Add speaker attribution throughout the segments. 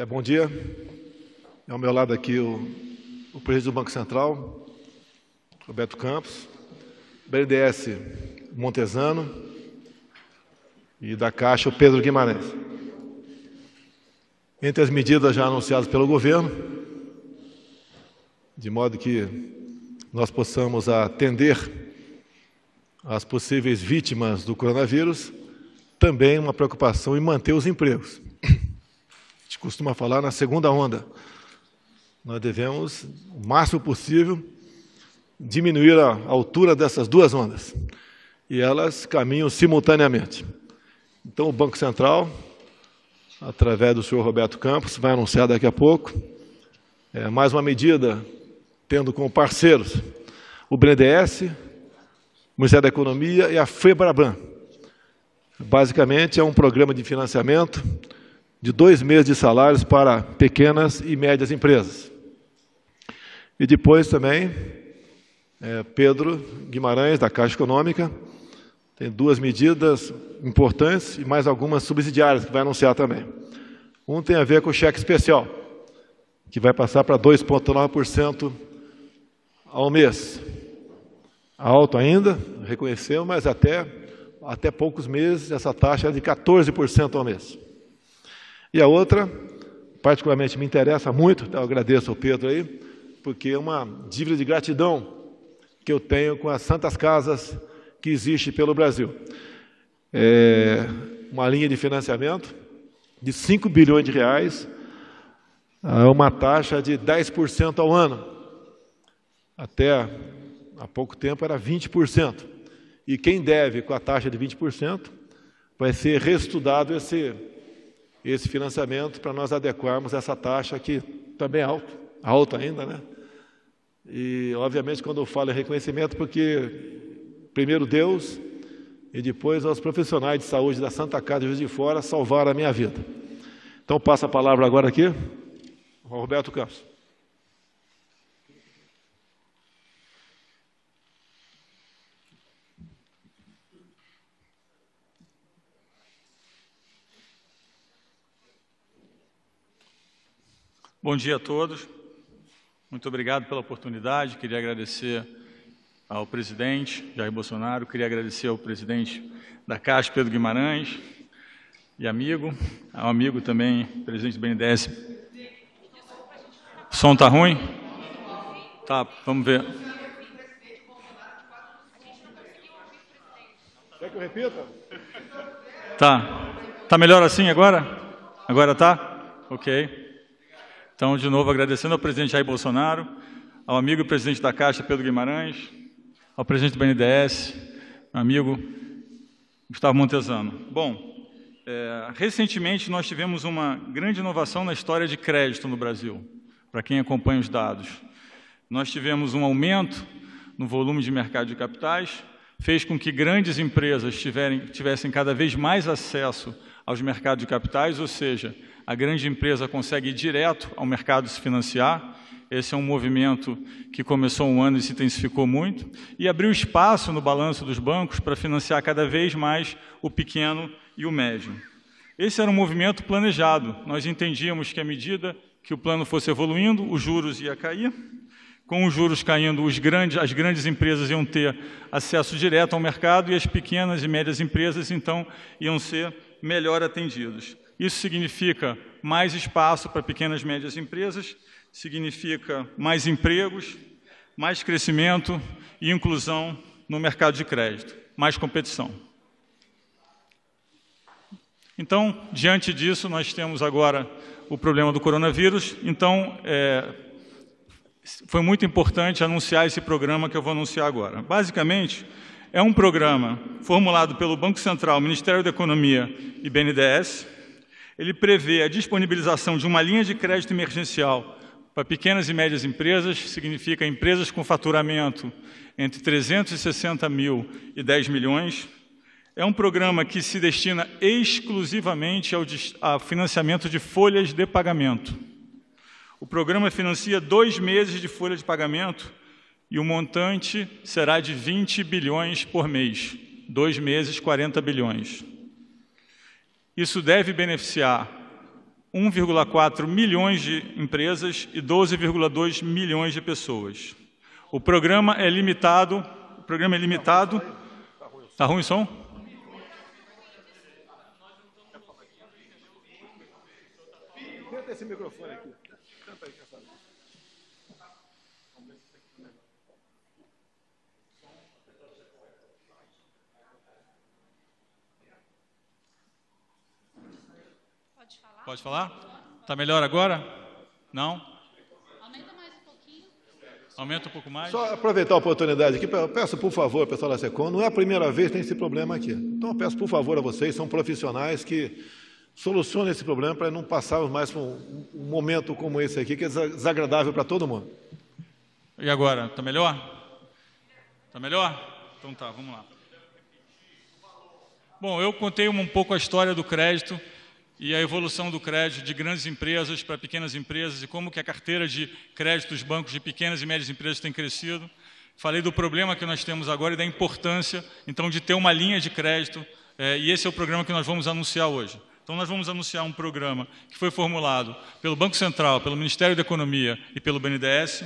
Speaker 1: Bom dia. Ao meu lado aqui o presidente do Banco Central, Roberto Campos, BNDES Montesano e da Caixa o Pedro Guimarães. Entre as medidas já anunciadas pelo governo, de modo que nós possamos atender às possíveis vítimas do coronavírus, também uma preocupação em manter os empregos. A gente costuma falar na segunda onda. Nós devemos, o máximo possível, diminuir a altura dessas duas ondas. E elas caminham simultaneamente. Então, o Banco Central, através do senhor Roberto Campos, vai anunciar daqui a pouco mais uma medida, tendo como parceiros o BNDES, o Ministério da Economia e a FEBRABAN. Basicamente, é um programa de financiamento de 2 meses de salários para pequenas e médias empresas. E depois também, Pedro Guimarães, da Caixa Econômica, tem 2 medidas importantes e mais algumas subsidiárias que vai anunciar também. Um tem a ver com o cheque especial, que vai passar para 2,9% ao mês. Alto ainda, reconheceu, mas até poucos meses essa taxa é de 14% ao mês. E a outra, particularmente me interessa muito, eu agradeço ao Pedro aí, porque é uma dívida de gratidão que eu tenho com as santas casas que existe pelo Brasil. Uma linha de financiamento de 5 bilhões de reais, uma taxa de 10% ao ano. Até há pouco tempo era 20%. E quem deve com a taxa de 20% vai ser reestudado esse financiamento para nós adequarmos essa taxa que também é alta ainda, né? E, obviamente, quando eu falo em reconhecimento, porque primeiro Deus e depois os profissionais de saúde da Santa Casa de Juiz de Fora salvaram a minha vida. Então, passo a palavra agora aqui ao Roberto Campos.
Speaker 2: Bom dia a todos. Muito obrigado pela oportunidade. Queria agradecer ao presidente Jair Bolsonaro, queria agradecer ao presidente da Caixa, Pedro Guimarães, e ao amigo também, presidente do BNDES. O som está ruim? Tá, vamos ver.
Speaker 1: Quer que eu repita?
Speaker 2: Tá melhor assim agora? Agora tá? Ok. Então, de novo, agradecendo ao presidente Jair Bolsonaro, ao amigo e presidente da Caixa, Pedro Guimarães, ao presidente do BNDES, meu amigo Gustavo Montesano. Bom, recentemente nós tivemos uma grande inovação na história de crédito no Brasil, para quem acompanha os dados. Nós tivemos um aumento no volume de mercado de capitais, fez com que grandes empresas tivessem cada vez mais acesso aos mercados de capitais, ou seja, a grande empresa consegue ir direto ao mercado se financiar. Esse é um movimento que começou um ano e se intensificou muito, e abriu espaço no balanço dos bancos para financiar cada vez mais o pequeno e o médio. Esse era um movimento planejado. Nós entendíamos que, à medida que o plano fosse evoluindo, os juros iam cair. Com os juros caindo, as grandes empresas iam ter acesso direto ao mercado e as pequenas e médias empresas, então, iam ser melhor atendidas. Isso significa mais espaço para pequenas e médias empresas, significa mais empregos, mais crescimento e inclusão no mercado de crédito, mais competição. Então, diante disso, nós temos agora o problema do coronavírus. Então, foi muito importante anunciar esse programa que eu vou anunciar agora. Basicamente, é um programa formulado pelo Banco Central, Ministério da Economia e BNDES. Ele prevê a disponibilização de uma linha de crédito emergencial para pequenas e médias empresas, significa empresas com faturamento entre 360 mil e 10 milhões. É um programa que se destina exclusivamente ao financiamento de folhas de pagamento. O programa financia 2 meses de folha de pagamento e o montante será de 20 bilhões por mês. 2 meses, 40 bilhões. Isso deve beneficiar 1,4 milhões de empresas e 12,2 milhões de pessoas. O programa é limitado. Tá ruim o som?
Speaker 1: Tenta esse microfone aqui. Tenta aí, quem sabe.
Speaker 2: Pode falar? Tá melhor agora? Não?
Speaker 3: Aumenta mais um pouquinho.
Speaker 2: Aumenta um pouco mais?
Speaker 1: Só aproveitar a oportunidade aqui, eu peço, por favor, pessoal da SECOM, não é a primeira vez que tem esse problema aqui. Então, eu peço, por favor, a vocês, são profissionais que solucionem esse problema para não passarmos mais por um momento como esse aqui, que é desagradável para todo mundo.
Speaker 2: E agora? Tá melhor? Tá melhor? Então tá, vamos lá. Bom, eu contei um pouco a história do crédito e a evolução do crédito de grandes empresas para pequenas empresas e como que a carteira de crédito dos bancos de pequenas e médias empresas tem crescido. Falei do problema que nós temos agora e da importância, então, de ter uma linha de crédito, e esse é o programa que nós vamos anunciar hoje. Então, nós vamos anunciar um programa que foi formulado pelo Banco Central, pelo Ministério da Economia e pelo BNDES.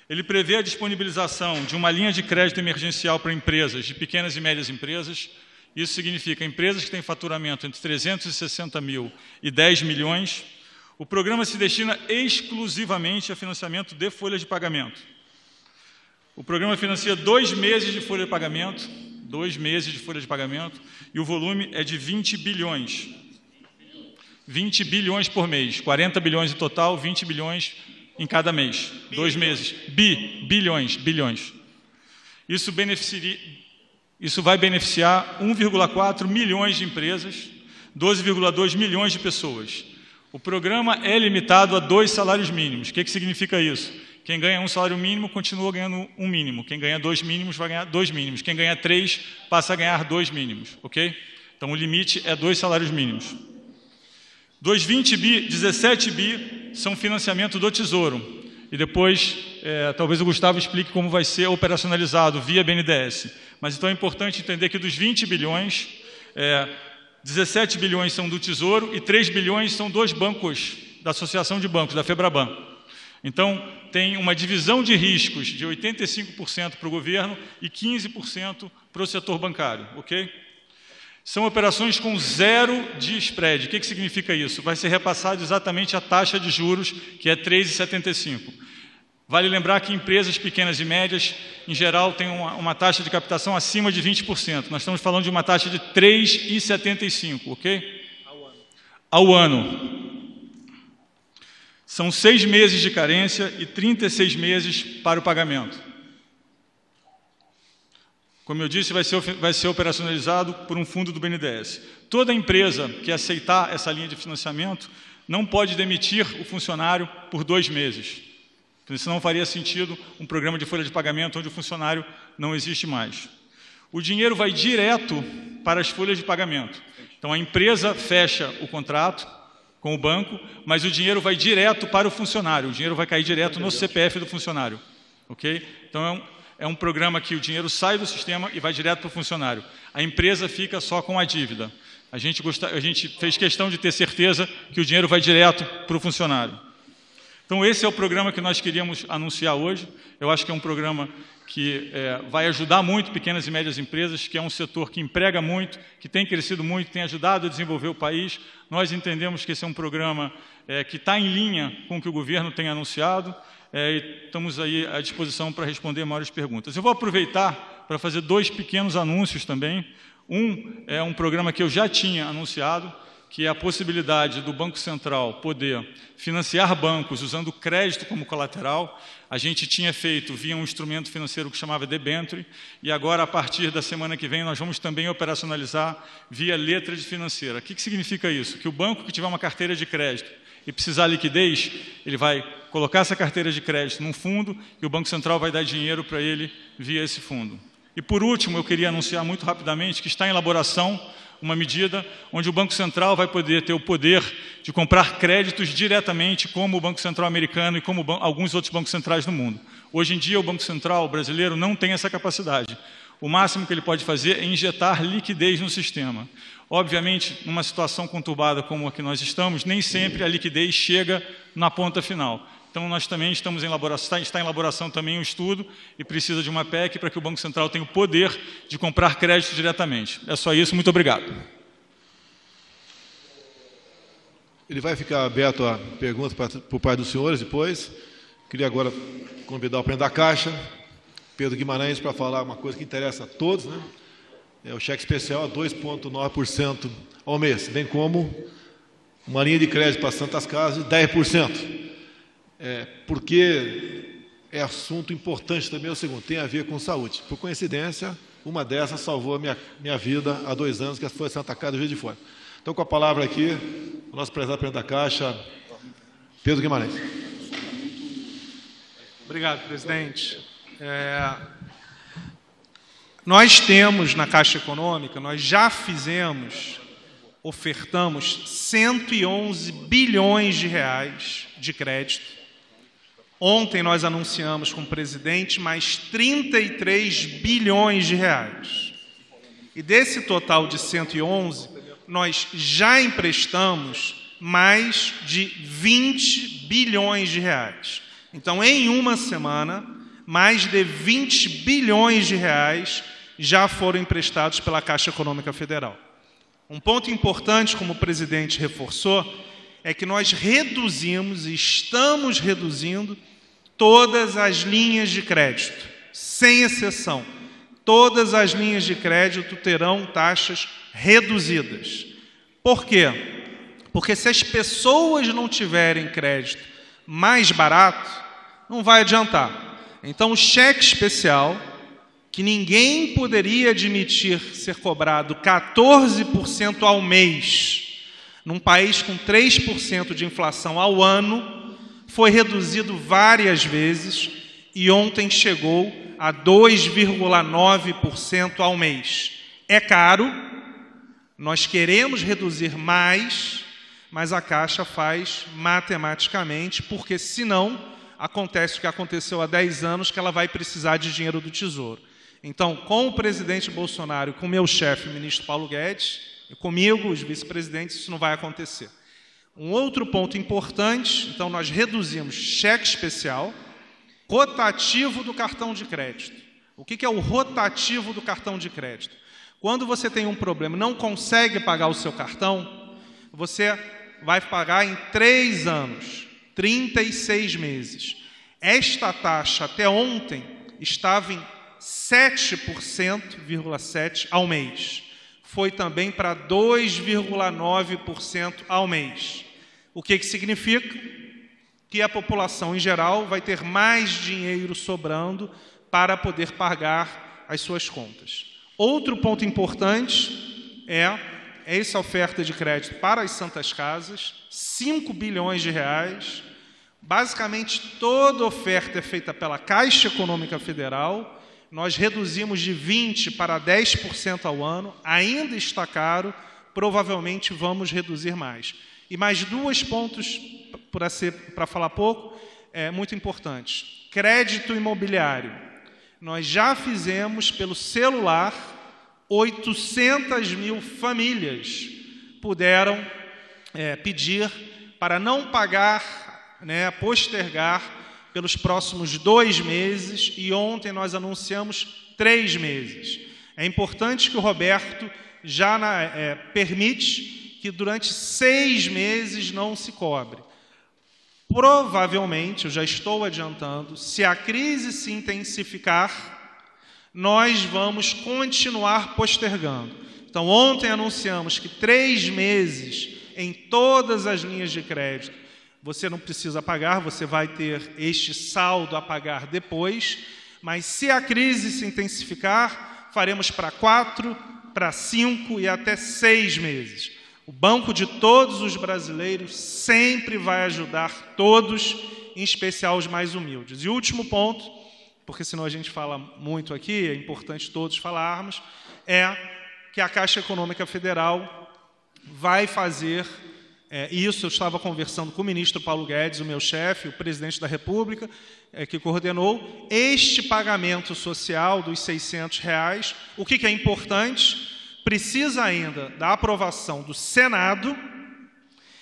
Speaker 2: Ele prevê a disponibilização de uma linha de crédito emergencial para empresas, de pequenas e médias empresas. Isso significa empresas que têm faturamento entre 360 mil e 10 milhões. O programa se destina exclusivamente a financiamento de folhas de pagamento. O programa financia 2 meses de folha de pagamento, 2 meses de folha de pagamento, e o volume é de 20 bilhões. 20 bilhões por mês, 40 bilhões em total, 20 bilhões em cada mês, 2 meses. Bilhões. Isso vai beneficiar 1,4 milhões de empresas, 12,2 milhões de pessoas. O programa é limitado a 2 salários mínimos. O que significa isso? Quem ganha 1 salário mínimo continua ganhando 1 mínimo. Quem ganha 2 mínimos vai ganhar 2 mínimos. Quem ganha 3 passa a ganhar 2 mínimos. Ok? Então o limite é 2 salários mínimos. Dos 20 bi, 17 bi são financiamento do Tesouro. E depois, talvez o Gustavo explique como vai ser operacionalizado via BNDES. Mas então é importante entender que dos 20 bilhões, 17 bilhões são do Tesouro e 3 bilhões são dos bancos, da Associação de Bancos, da FEBRABAN. Então, tem uma divisão de riscos de 85% para o governo e 15% para o setor bancário. Ok? São operações com 0 de spread. O que significa isso? Vai ser repassado exatamente a taxa de juros, que é 3,75. Vale lembrar que empresas pequenas e médias, em geral, têm uma taxa de captação acima de 20%. Nós estamos falando de uma taxa de 3,75, ok? Ao ano. São 6 meses de carência e 36 meses para o pagamento. Como eu disse, vai ser operacionalizado por um fundo do BNDES. Toda empresa que aceitar essa linha de financiamento não pode demitir o funcionário por 2 meses. Porque senão faria sentido um programa de folha de pagamento onde o funcionário não existe mais. O dinheiro vai direto para as folhas de pagamento. Então, a empresa fecha o contrato com o banco, mas o dinheiro vai direto para o funcionário. O dinheiro vai cair direto no CPF do funcionário. Ok? Então, é um programa que o dinheiro sai do sistema e vai direto para o funcionário. A empresa fica só com a dívida. A gente fez questão de ter certeza que o dinheiro vai direto para o funcionário. Então, esse é o programa que nós queríamos anunciar hoje. Eu acho que é um programa que vai ajudar muito pequenas e médias empresas, que é um setor que emprega muito, que tem crescido muito, que tem ajudado a desenvolver o país. Nós entendemos que esse é um programa que está em linha com o que o governo tem anunciado. E estamos aí à disposição para responder maiores perguntas. Eu vou aproveitar para fazer 2 pequenos anúncios também. Um é um programa que eu já tinha anunciado, que é a possibilidade do Banco Central poder financiar bancos usando crédito como colateral. A gente tinha feito via um instrumento financeiro que chamava debenture, e agora, a partir da semana que vem, nós vamos também operacionalizar via letra de financeira. O que significa isso? Que o banco que tiver uma carteira de crédito e precisar liquidez, ele vai colocar essa carteira de crédito num fundo e o Banco Central vai dar dinheiro para ele via esse fundo. E, por último, eu queria anunciar muito rapidamente que está em elaboração uma medida onde o Banco Central vai poder ter o poder de comprar créditos diretamente, como o Banco Central americano e como alguns outros bancos centrais no mundo. Hoje em dia, o Banco Central brasileiro não tem essa capacidade. O máximo que ele pode fazer é injetar liquidez no sistema. Obviamente, numa situação conturbada como a que nós estamos, nem sempre a liquidez chega na ponta final. Então, nós também estamos em elaboração, está em elaboração também um estudo e precisa de uma PEC para que o Banco Central tenha o poder de comprar crédito diretamente. É só isso, muito obrigado.
Speaker 1: Ele vai ficar aberto a perguntas por parte dos senhores depois. Queria agora convidar o presidente da Caixa, Pedro Guimarães, para falar uma coisa que interessa a todos, né? É o cheque especial a 2,9% ao mês, bem como uma linha de crédito para Santas Casas de 10%. Porque é assunto importante também, é o segundo, tem a ver com saúde. Por coincidência, uma dessas salvou a minha vida há 2 anos, que foi a Santa Casa do Rio de Fora. Então, com a palavra aqui, o nosso prezado presidente da Caixa, Pedro Guimarães.
Speaker 4: Obrigado, presidente. Nós temos na Caixa Econômica, nós já ofertamos 111 bilhões de reais de crédito. Ontem nós anunciamos com o presidente mais 33 bilhões de reais. E desse total de 111, nós já emprestamos mais de 20 bilhões de reais. Então, em uma semana, mais de 20 bilhões de reais já foram emprestados pela Caixa Econômica Federal. Um ponto importante, como o presidente reforçou, é que nós reduzimos e estamos reduzindo todas as linhas de crédito, sem exceção. Todas as linhas de crédito terão taxas reduzidas. Por quê? Porque se as pessoas não tiverem crédito mais barato, não vai adiantar. Então, o cheque especial, que ninguém poderia admitir ser cobrado 14% ao mês, num país com 3% de inflação ao ano, foi reduzido várias vezes e ontem chegou a 2,9% ao mês. É caro, nós queremos reduzir mais, mas a Caixa faz matematicamente, porque senão acontece o que aconteceu há 10 anos, que ela vai precisar de dinheiro do Tesouro. Então, com o presidente Bolsonaro, com o meu chefe, o ministro Paulo Guedes, e comigo, os vice-presidentes, isso não vai acontecer. Um outro ponto importante, então nós reduzimos cheque especial, rotativo do cartão de crédito. O que é o rotativo do cartão de crédito? Quando você tem um problema e não consegue pagar o seu cartão, você vai pagar em 3 anos, 36 meses. Esta taxa até ontem estava em 7,7% ao mês. Foi também para 2,9% ao mês. O que significa? Que a população em geral vai ter mais dinheiro sobrando para poder pagar as suas contas. Outro ponto importante é essa oferta de crédito para as Santas Casas, 5 bilhões de reais. Basicamente, toda oferta é feita pela Caixa Econômica Federal. Nós reduzimos de 20% para 10% ao ano. Ainda está caro, provavelmente vamos reduzir mais. E mais 2 pontos, para falar pouco, muito importantes. Crédito imobiliário. Nós já fizemos pelo celular, 800 mil famílias puderam pedir para não pagar, postergar pelos próximos 2 meses, e ontem nós anunciamos 3 meses. É importante que o Roberto já permite que durante 6 meses não se cobre. Provavelmente, eu já estou adiantando, se a crise se intensificar, nós vamos continuar postergando. Então, ontem anunciamos que 3 meses em todas as linhas de crédito você não precisa pagar, você vai ter este saldo a pagar depois, mas se a crise se intensificar, faremos para 4, para 5 e até 6 meses. O Banco de Todos os Brasileiros sempre vai ajudar todos, em especial os mais humildes. E o último ponto, porque senão a gente fala muito aqui, é importante todos falarmos, é que a Caixa Econômica Federal vai fazer isso. Eu estava conversando com o ministro Paulo Guedes, o meu chefe, o presidente da República, que coordenou este pagamento social dos R$600. O que é importante? precisa ainda da aprovação do Senado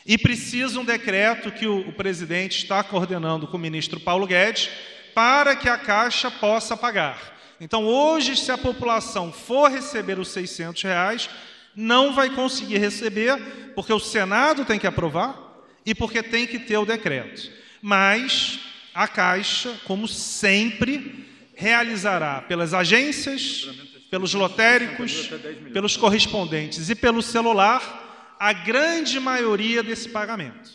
Speaker 4: e precisa um decreto que o presidente está coordenando com o ministro Paulo Guedes para que a Caixa possa pagar. Então, hoje, se a população for receber os R$600, não vai conseguir receber, porque o Senado tem que aprovar e porque tem que ter o decreto. Mas a Caixa, como sempre, realizará pelas agências, pelos lotéricos, pelos correspondentes e pelo celular, a grande maioria desse pagamento.